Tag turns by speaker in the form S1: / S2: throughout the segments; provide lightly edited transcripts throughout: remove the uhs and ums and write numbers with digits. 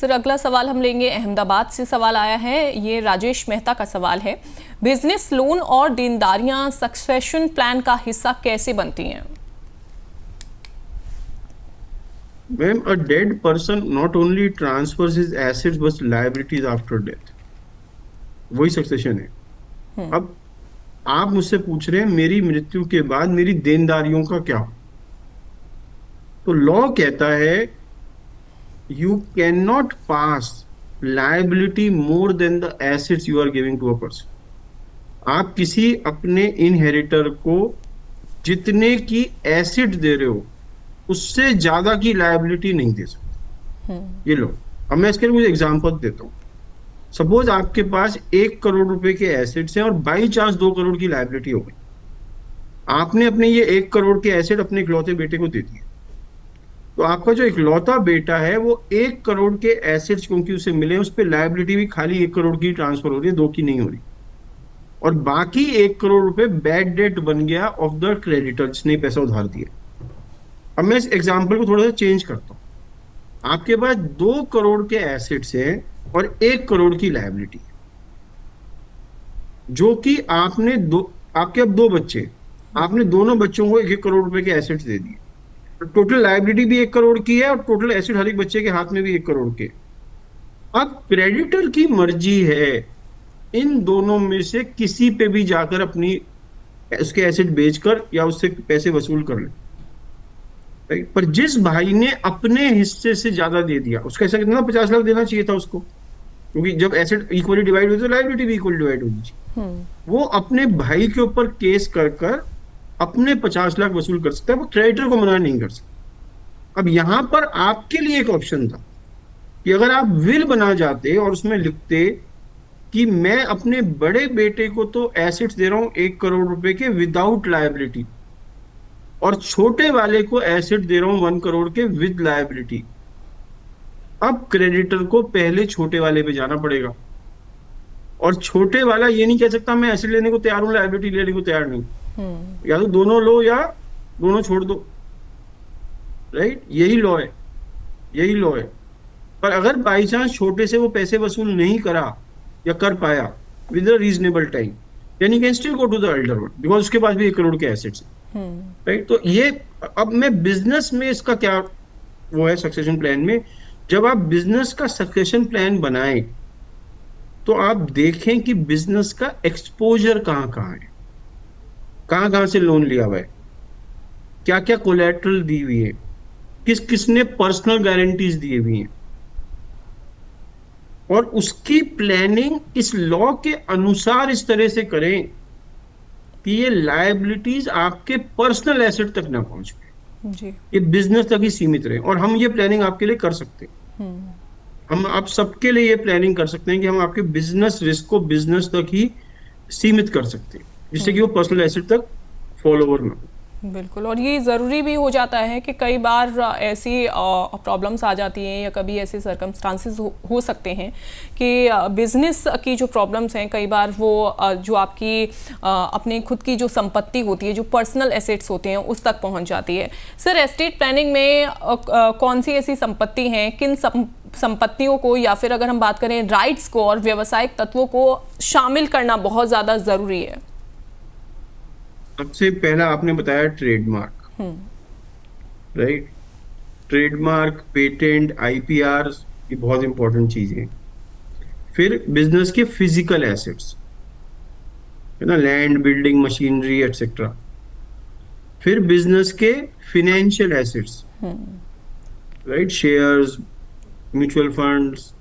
S1: Sir अगला सवाल हम लेंगे, अहमदाबाद से सवाल आया है, ये राजेश मेहता का सवाल है। बिजनेस लोन और देनदारियां सक्सेशन प्लान का हिस्सा कैसे बनती हैं?
S2: Ma'am, a dead person not only transfers his assets but liabilities after death. वही सक्सेशन है। अब आप मुझसे पूछ रहे हैं मेरी मृत्यु के बाद मेरी देनदारियों का क्या हो? तो लॉ कहता है you can not pass liability more than the assets you are giving to a person. आप किसी अपने इनहेरिटर को जितने की एसेट दे रहे हो उससे ज्यादा की लायबिलिटी नहीं दे सकते। ये लो, अब मैं इसके लिए कुछ एग्जांपल देता हूँ। सपोज आपके पास 1 करोड़ रुपए के एसेट्स हैं और बाई चांस 2 करोड़ की लायबिलिटी हो गई। आपने अपने ये 1 करोड़ के एसेट अपने इकलौते बेटे को दे दिए, तो आपका जो इकलौता बेटा है वो 1 करोड़ के एसेट्स क्योंकि उसे मिले उस पर लायबिलिटी भी खाली 1 करोड़ की ट्रांसफर हो रही है, 2 की नहीं हो रही। और बाकी 1 करोड़ रुपए बैड डेट बन गया ऑफ द क्रेडिटर जिसने पैसा उधार दिया। अब मैं इस एग्जाम्पल को थोड़ा सा चेंज करता हूँ। आपके पास 2 करोड़ के एसेट्स हैं और 1 करोड़ की लायबिलिटी है, जो कि आपने आपके अब 2 बच्चे, आपने दोनों बच्चों को 1-1 करोड़ रुपए के एसेट्स दे दिए। टोटल लायबिलिटी भी 1 करोड़ की है और टोटल एसेट हर एक बच्चे के हाथ में भी 1 करोड़ के। अब क्रेडिटर की मर्जी है इन दोनों में से किसी पे भी जाकर अपनी उसके एसेट बेचकर या उससे पैसे वसूल कर ले। पर जिस भाई ने अपने हिस्से से ज्यादा दे दिया उसका ऐसा कितना 50 लाख देना चाहिए था उसको, क्योंकि जब एसेट इक्वली डिवाइड होती है तो लायबिलिटी भी इक्वली डिवाइड होनी चाहिए। वो अपने भाई के ऊपर केस कर कर अपने 50 लाख वसूल कर सकता है, वो क्रेडिटर को मना नहीं कर सकता। अब यहां पर आपके लिए एक ऑप्शन था कि अगर आप विल बना जाते और उसमें लिखते कि मैं अपने बड़े बेटे को तो एसेट्स दे रहा हूं 1 करोड़ रुपए के विदाउट लायबिलिटी और छोटे वाले को एसेट दे रहा हूं 1 करोड़ के विद लायबिलिटी। अब क्रेडिटर को पहले छोटे वाले पे जाना पड़ेगा और छोटे वाला ये नहीं कह सकता मैं एसेट लेने को तैयार हूं लायबिलिटी लेने को तैयार नहीं। या तो दोनों लो या दोनों छोड़ दो, राइट? यही लॉ है, यही लॉ है। पर अगर बाई चांस छोटे से वो पैसे वसूल नहीं करा या कर पाया with a reasonable time, then he can still go to the elder one because उसके पास भी 1 करोड़ के एसेट्स हैं, राइट? तो ये अब मैं बिजनेस में इसका क्या वो है सक्सेशन प्लान में, जब आप बिजनेस का सक्सेशन प्लान बनाएं तो आप देखें कि बिजनेस का एक्सपोजर कहाँ कहाँ है, कहाँ कहाँ से लोन लिया हुआ है, क्या क्या कोलैटरल दी हुई है, किस किसने पर्सनल गारंटीज दी हुई हैं, और उसकी प्लानिंग इस लॉ के अनुसार इस तरह से करें कि ये लायबिलिटीज आपके पर्सनल एसेट तक ना पहुंच पाए जी, ये बिजनेस तक ही सीमित रहे। और हम ये प्लानिंग आपके लिए कर सकते हैं। हम आप सबके लिए ये प्लानिंग कर सकते हैं कि हम आपके बिजनेस रिस्क को बिजनेस तक ही सीमित कर सकते हैं जिससे कि वो पर्सनल एसेट तक फॉलो ओवर ना हो।
S1: बिल्कुल, और ये ज़रूरी भी हो जाता है कि कई बार ऐसी प्रॉब्लम्स आ जाती हैं या कभी ऐसे सर्कमस्टांसेस हो सकते हैं कि बिज़नेस की जो प्रॉब्लम्स हैं कई बार वो जो आपकी अपने खुद की जो संपत्ति होती है, जो पर्सनल एसेट्स होते हैं, उस तक पहुंच जाती है। सर, एस्टेट प्लानिंग में कौन सी ऐसी संपत्ति हैं, किन संपत्तियों को या फिर अगर हम बात करें राइट्स को और व्यावसायिक तत्वों को शामिल करना बहुत ज़्यादा ज़रूरी है?
S2: सबसे पहला आपने बताया trademark, right? Trademark, patent, IPR ये बहुत इंपॉर्टेंट चीजें हैं। फिर बिजनेस के फिजिकल एसेट्स है ना, लैंड, बिल्डिंग, मशीनरी एटसेट्रा। फिर बिजनेस के financial assets, right? Shares, mutual funds,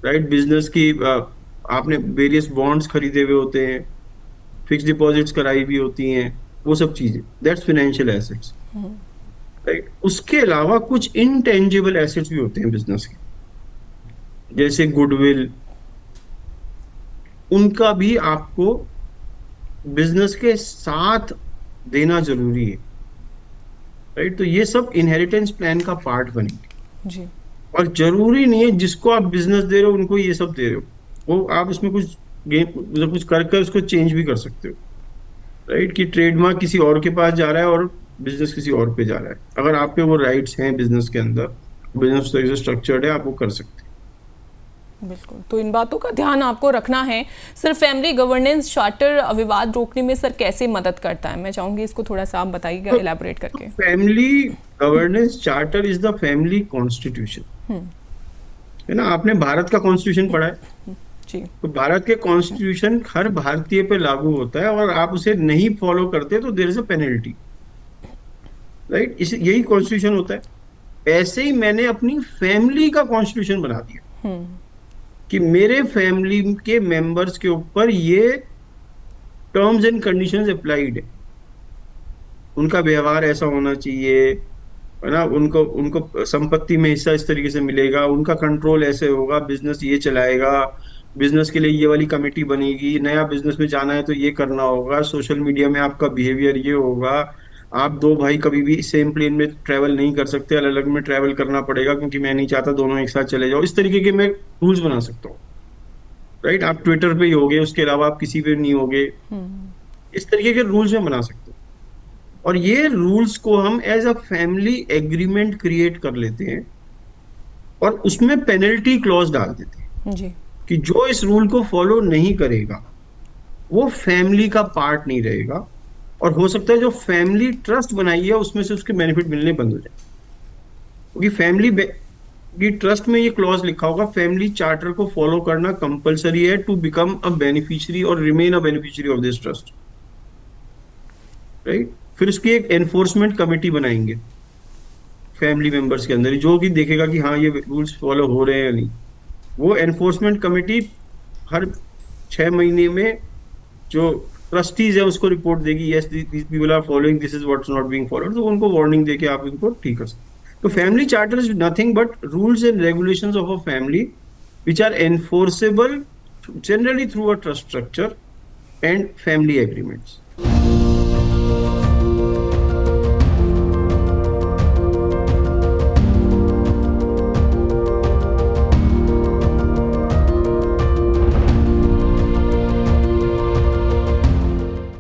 S2: right? Business की आपने वेरियस बॉन्ड्स खरीदे हुए होते हैं, फिक्स डिपॉजिट्स कराई भी होती हैं, वो सब चीजें, दैट्स फाइनेंशियल एसेट्स, राइट? उसके अलावा कुछ इनटेंजिबल एसेट्स भी होते हैं बिजनेस के, जैसे गुडविल, उनका भी आपको बिजनेस के साथ देना जरूरी है, राइट? तो ये सब इनहेरिटेंस प्लान का पार्ट बनेंगे जी। और जरूरी नहीं है जिसको आप बिजनेस दे रहे हो उनको ये सब दे रहे हो, वो आप उसमें कुछ कुछ करके उसको चेंज भी कर सकते हो, राइट? कि ट्रेडमार्क किसी और के पास जा रहा है और बिजनेस किसी और पे जा रहा है, अगर आप पे वो राइट्स हैं बिजनेस के अंदर बिजनेस तरीके से स्ट्रक्चर्ड है, आप वो कर सकते हैं।
S1: बिल्कुल, तो इन बातों का ध्यान आपको रखना है। सर, फैमिली गवर्नेंस चार्टर विवाद रोकने में सर कैसे मदद करता है? मैं चाहूंगी इसको थोड़ा सा आप बताइएगा
S2: तो
S1: इलैबोरेट करके।
S2: Family governance charter is the family constitution, है ना? आपने भारत का कॉन्स्टिट्यूशन पढ़ा है,
S1: जी।
S2: तो भारत के कॉन्स्टिट्यूशन हर भारतीय पे लागू होता है, और आप उसे नहीं फॉलो करते तो there is a penalty, right? इस यही कॉन्स्टिट्यूशन होता है। ऐसे ही मैंने अपनी फैमिली का कॉन्स्टिट्यूशन बना दिया कि मेरे फैमिली के मेंबर्स के ऊपर ये टर्म्स एंड कंडीशंस अप्लाइड है। उनका व्यवहार ऐसा होना चाहिए, है ना? उनको उनको संपत्ति में हिस्सा इस तरीके से मिलेगा, उनका कंट्रोल ऐसे होगा, बिजनेस ये चलाएगा, बिजनेस के लिए ये वाली कमेटी बनेगी, नया बिजनेस में जाना है तो ये करना होगा, सोशल मीडिया में आपका बिहेवियर ये होगा, आप दो भाई कभी भी सेम प्लेन में ट्रेवल नहीं कर सकते, अलग अलग में ट्रेवल करना पड़ेगा, क्योंकि मैं नहीं चाहता दोनों एक साथ चले जाओ। इस तरीके के मैं रूल्स बना सकता हूँ, राइट? आप ट्विटर पे ही होगे, उसके अलावा आप किसी पे नहीं होगे। इस तरीके के रूल्स में बना सकते हैं, और ये रूल्स को हम as a family agreement create कर लेते हैं, और उसमें पेनल्टी क्लॉज डाल देते हैं
S1: जी।
S2: कि जो इस रूल को फॉलो नहीं करेगा वो फैमिली का पार्ट नहीं रहेगा, और हो सकता है जो फैमिली ट्रस्ट बनाई है उसमें से उसके बेनिफिट मिलने बंद हो जाए। क्योंकि फैमिली की ट्रस्ट में ये क्लॉज लिखा होगा, फैमिली चार्टर को फॉलो करना कंपलसरी है टू बिकम अ बेनिफिशियरी और remain a beneficiary of this trust, right? फिर उसकी एक एनफोर्समेंट कमेटी बनाएंगे फैमिली मेंबर्स के अंदर, जो कि देखेगा कि हाँ ये रूल्स फॉलो हो रहे हैं या नहीं। वो एनफोर्समेंट कमेटी हर 6 महीने में जो ट्रस्टीज है उसको रिपोर्ट देगी, yes these people are following, this is what's not being followed, तो उनको वार्निंग देके आप इनको ठीक कर सकते। तो family charter is nothing but rules and regulations of a family which are enforceable generally through a trust structure and family agreements.